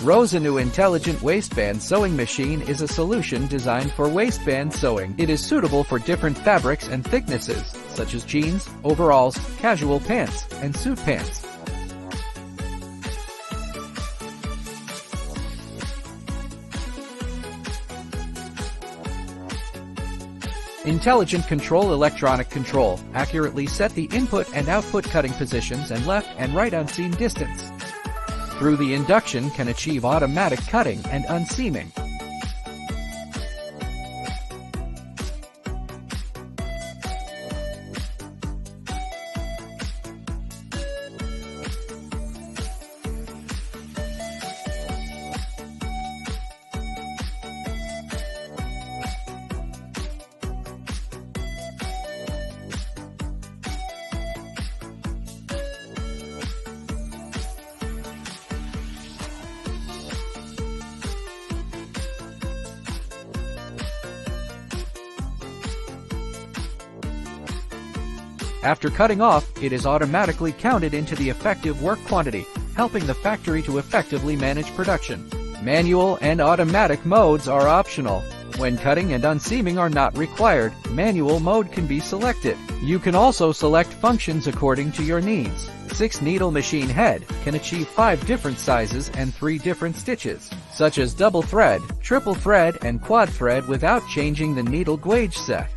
ROSEW Intelligent Waistband Sewing Machine is a solution designed for waistband sewing. It is suitable for different fabrics and thicknesses, such as jeans, overalls, casual pants, and suit pants. Intelligent Control Electronic Control accurately set the input and output cutting positions and left and right unseam distance. Through the induction can achieve automatic cutting and unseaming. After cutting off, it is automatically counted into the effective work quantity, helping the factory to effectively manage production. Manual and automatic modes are optional. When cutting and unseaming are not required, manual mode can be selected. You can also select functions according to your needs. 6-needle machine head can achieve 5 different sizes and 3 different stitches, such as double thread, triple thread, and quad thread without changing the needle gauge set.